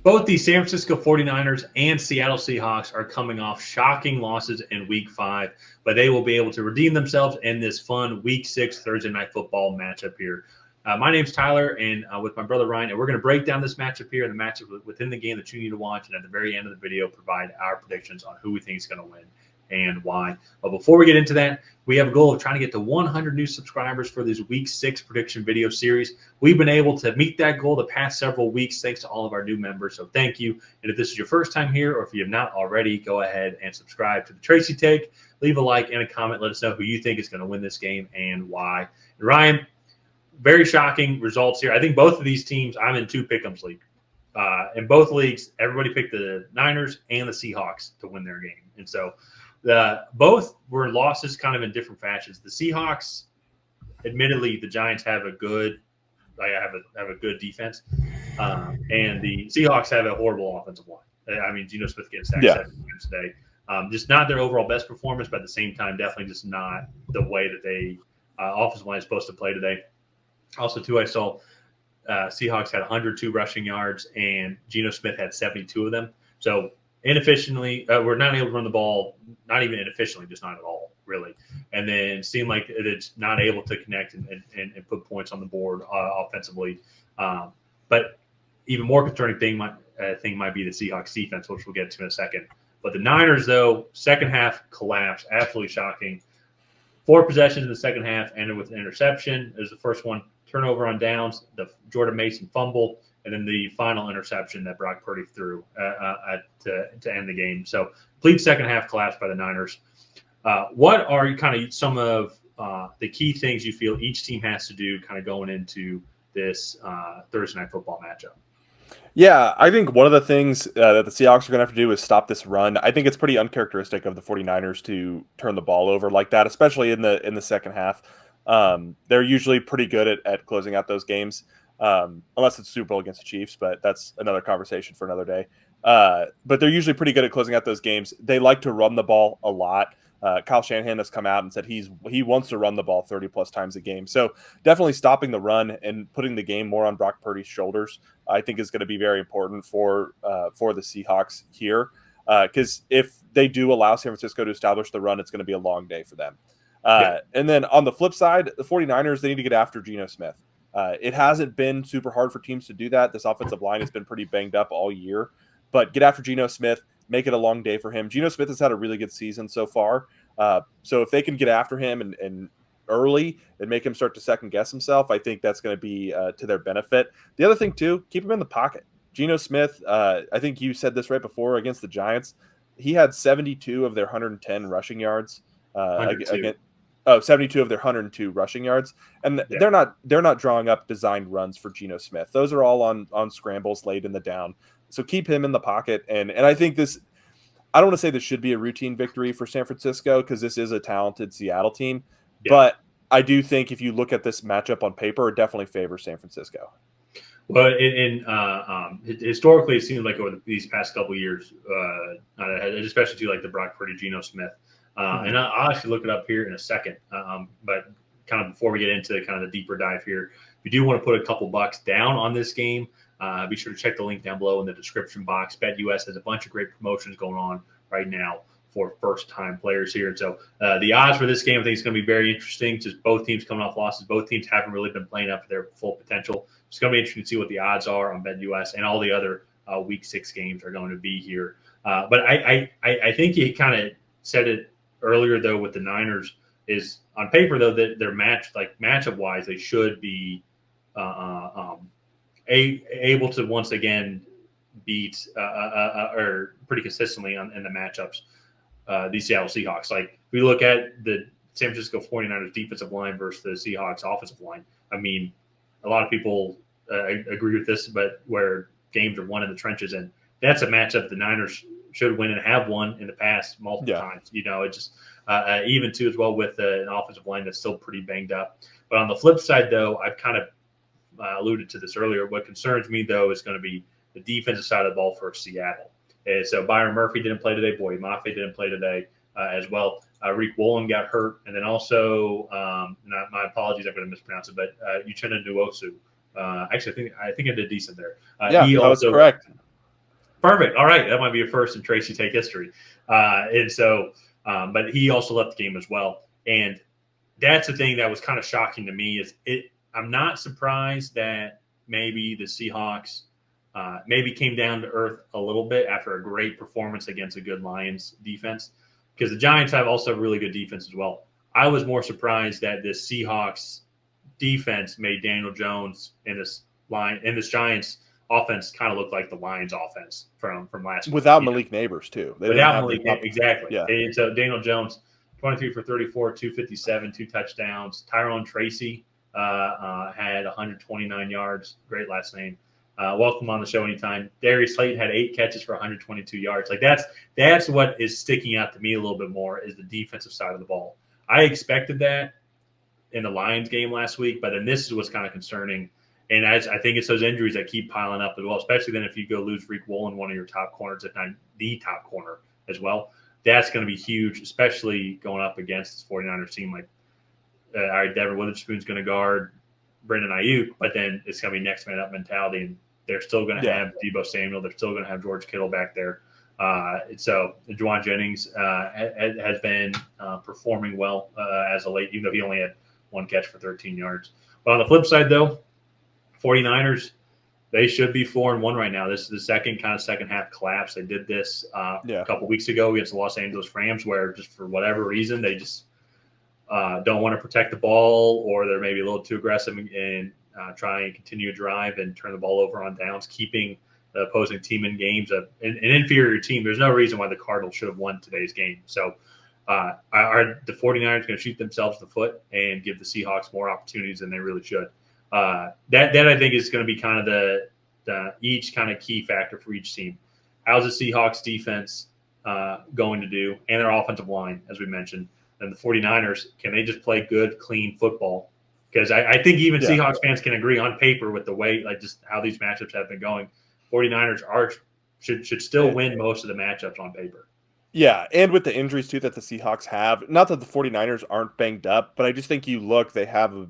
Both the San Francisco 49ers and Seattle Seahawks are coming off shocking losses in Week 5, but they will be able to redeem themselves in this fun Week 6 Thursday Night Football matchup here. My name's Tyler, and with my brother Ryan, and we're going to break down this matchup here and the matchup within the game that you need to watch, and at the very end of the video, provide our predictions on who we think is going to win and why. But before we get into that, we have a goal of trying to get to 100 new subscribers for this Week 6 prediction video series. We've been able to meet that goal the past several weeks thanks to all of our new members, so thank you. And if this is your first time here, or if you have not already, go ahead and subscribe to the Tracy Take. Leave a like and a comment. Let us know who you think is going to win this game and why. And Ryan, very shocking results here. I think both of these teams, I'm in 2 pick'ems league. In both leagues, everybody picked the Niners and the Seahawks to win their game. And so both were losses kind of in different fashions. The Seahawks, admittedly, the Giants have a good defense, and the Seahawks have a horrible offensive line. I mean, Geno Smith getting sacked 7 times today. Just not their overall best performance, but at the same time, definitely just not the way that they offensive line is supposed to play today. Also, too, I saw Seahawks had 102 rushing yards, and Geno Smith had 72 of them. So inefficiently, we're not able to run the ball, not even inefficiently, just not at all, really. And then it seemed like it's not able to connect and put points on the board offensively. But even more concerning thing might be the Seahawks defense, which we'll get to in a second. But the Niners, though, second half collapse, absolutely shocking. 4 possessions in the second half ended with an interception. There's the first one, turnover on downs, the Jordan Mason fumble, and then the final interception that Brock Purdy threw to end the game. So complete second half collapse by the Niners. What are kind of some of the key things you feel each team has to do kind of going into this Thursday Night Football matchup? Yeah, I think one of the things that the Seahawks are going to have to do is stop this run. I think it's pretty uncharacteristic of the 49ers to turn the ball over like that, especially in the second half. They're usually pretty good at closing out those games, unless it's Super Bowl against the Chiefs, but that's another conversation for another day. But they're usually pretty good at closing out those games. They like to run the ball a lot. Kyle Shanahan has come out and said he wants to run the ball 30-plus times a game. So definitely stopping the run and putting the game more on Brock Purdy's shoulders, I think, is going to be very important for the Seahawks here. Because if they do allow San Francisco to establish the run, it's going to be a long day for them. And then on the flip side, the 49ers, they need to get after Geno Smith. It hasn't been super hard for teams to do that. This offensive line has been pretty banged up all year. But get after Geno Smith, make it a long day for him. Geno Smith has had a really good season so far. So if they can get after him and early and make him start to second-guess himself, I think that's going to be to their benefit. The other thing, too, keep him in the pocket. Geno Smith, I think you said this right before against the Giants. He had 72 of their 110 rushing yards. 72 of their 102 rushing yards. And they're not drawing up designed runs for Geno Smith. Those are all on scrambles late in the down. So keep him in the pocket. And I think this – I don't want to say this should be a routine victory for San Francisco because this is a talented Seattle team. Yeah. But I do think if you look at this matchup on paper, it definitely favors San Francisco. Well, historically, it seems like over these past couple of years, especially to like the Brock Purdy, Geno Smith, and I'll actually look it up here in a second. But kind of before we get into kind of the deeper dive here, if you do want to put a couple bucks down on this game, be sure to check the link down below in the description box. BetUS has a bunch of great promotions going on right now for first-time players here. And so the odds for this game, I think, is going to be very interesting. Just both teams coming off losses. Both teams haven't really been playing up to their full potential. It's going to be interesting to see what the odds are on BetUS, and all the other Week 6 games are going to be here. But I think you kind of said it earlier, though, with the Niners, is on paper, though, that their matchup-wise, they should be able to once again beat or pretty consistently in the matchups the Seattle Seahawks. Like, we look at the San Francisco 49ers defensive line versus the Seahawks offensive line. I mean, a lot of people agree with this, but where games are won in the trenches, and that's a matchup the Niners should win and have won in the past multiple times. You know, it just even too as well with an offensive line that's still pretty banged up. But on the flip side, though, I've kind of alluded to this earlier. What concerns me, though, is going to be the defensive side of the ball for Seattle. And so Byron Murphy didn't play today. Boy Mafe didn't play today as well. Reek Woolen got hurt. And then also, my apologies, I'm going to mispronounce it, but Uchenna Nwosu. Actually, I think I did decent there. That was correct. Perfect. All right. That might be a first in Tracy Take history. And so, but he also left the game as well. And that's the thing that was kind of shocking to me is I'm not surprised that maybe the Seahawks maybe came down to earth a little bit after a great performance against a good Lions defense, because the Giants have also a really good defense as well. I was more surprised that this Seahawks defense made Daniel Jones in this Giants offense kind of look like the Lions offense from last week. Without Malik Neighbors too. Without Malik, exactly. Yeah. And so Daniel Jones, 23 for 34, 257, 2 touchdowns. Tyrone Tracy had 129 yards. Great last name. Welcome on the show anytime. Darius Slayton had 8 catches for 122 yards. Like that's what is sticking out to me a little bit more is the defensive side of the ball. I expected that in the Lions game last week, but then this is what's kind of concerning. And I think it's those injuries that keep piling up as well, especially then if you go lose Reek Woolen, one of your top corners, if not the top corner as well. That's going to be huge, especially going up against this 49ers team. Like, all right, Devin Witherspoon's going to guard Brendan Ayuk, but then it's going to be next man up mentality, and they're still going to have Deebo Samuel. They're still going to have George Kittle back there. So Juwan Jennings has been performing well as of late, even though he only had 1 catch for 13 yards. But on the flip side, though, 49ers, they should be 4-1 right now. This is the second half collapse. They did this a couple weeks ago against the Los Angeles Rams, where just for whatever reason they just don't want to protect the ball, or they're maybe a little too aggressive and try and continue to drive and turn the ball over on downs, keeping the opposing team in games. An inferior team, there's no reason why the Cardinals should have won today's game. So are the 49ers going to shoot themselves in the foot and give the Seahawks more opportunities than they really should? That I think is going to be kind of the each kind of key factor for each team. How's the Seahawks defense going to do, and their offensive line, as we mentioned, and the 49ers, can they just play good, clean football? Because I think even Seahawks fans can agree on paper with the way, like just how these matchups have been going. 49ers should still win most of the matchups on paper. Yeah, and with the injuries too that the Seahawks have, not that the 49ers aren't banged up, but I just think they have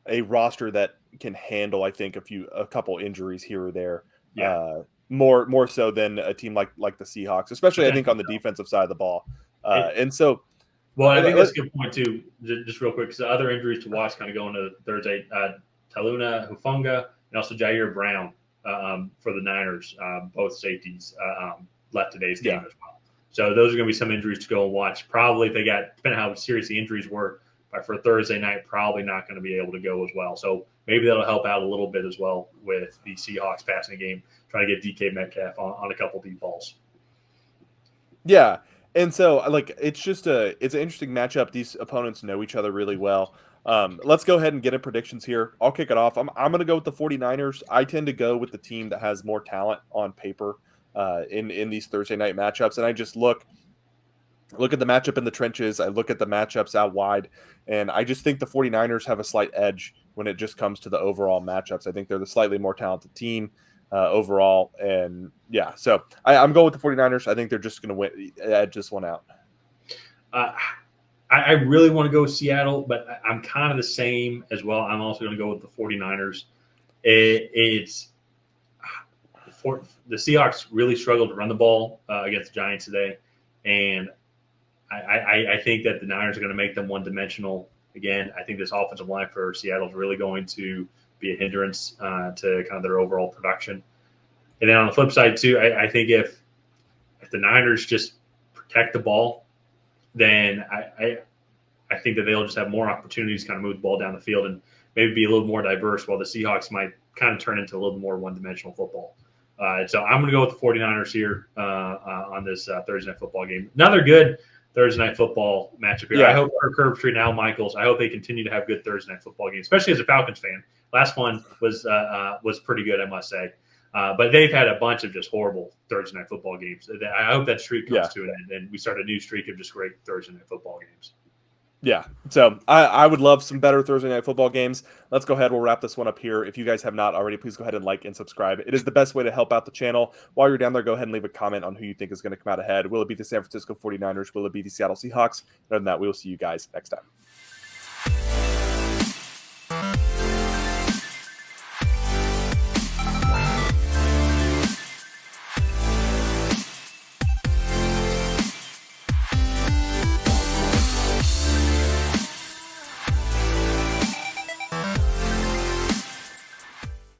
a roster that can handle, I think, a couple injuries here or there. Yeah. More so than a team like the Seahawks, especially I think on the defensive side of the ball. And so, well, I think that's a good point too. Just real quick, because the other injuries to watch kind of going to Thursday, Taluna Hufunga and also Jair Brown for the Niners, both safeties left today's game as well. So those are going to be some injuries to go and watch. Probably if depending on how serious the injuries were, for Thursday night, probably not going to be able to go as well. So maybe that'll help out a little bit as well with the Seahawks passing game, trying to get DK Metcalf on a couple deep balls. Yeah. And so, it's an interesting matchup. These opponents know each other really well. Let's go ahead and get in predictions here. I'll kick it off. I'm going to go with the 49ers. I tend to go with the team that has more talent on paper in these Thursday night matchups. And I just look at the matchup in the trenches. I look at the matchups out wide, and I just think the 49ers have a slight edge when it just comes to the overall matchups. I think they're the slightly more talented team overall. And so I'm going with the 49ers. I think they're just going to edge this one out. I really want to go with Seattle, but I'm kind of the same as well. I'm also going to go with the 49ers. The Seahawks really struggled to run the ball against the Giants today, and I think that the Niners are going to make them one-dimensional. Again, I think this offensive line for Seattle is really going to be a hindrance to kind of their overall production. And then on the flip side, too, I think if the Niners just protect the ball, then I think that they'll just have more opportunities to kind of move the ball down the field and maybe be a little more diverse, while the Seahawks might kind of turn into a little more one-dimensional football. So I'm going to go with the 49ers here on this Thursday night football game. Another good Thursday night football matchup here. Yeah. I hope Kirk Herbstreit and Al Michaels, I hope they continue to have good Thursday night football games, especially as a Falcons fan. Last one was pretty good, I must say. But they've had a bunch of just horrible Thursday night football games. I hope that streak comes to an end, and we start a new streak of just great Thursday night football games. Yeah, so I would love some better Thursday night football games. Let's go ahead. We'll wrap this one up here. If you guys have not already, please go ahead and like and subscribe. It is the best way to help out the channel. While you're down there, go ahead and leave a comment on who you think is going to come out ahead. Will it be the San Francisco 49ers? Will it be the Seattle Seahawks? Other than that, we will see you guys next time.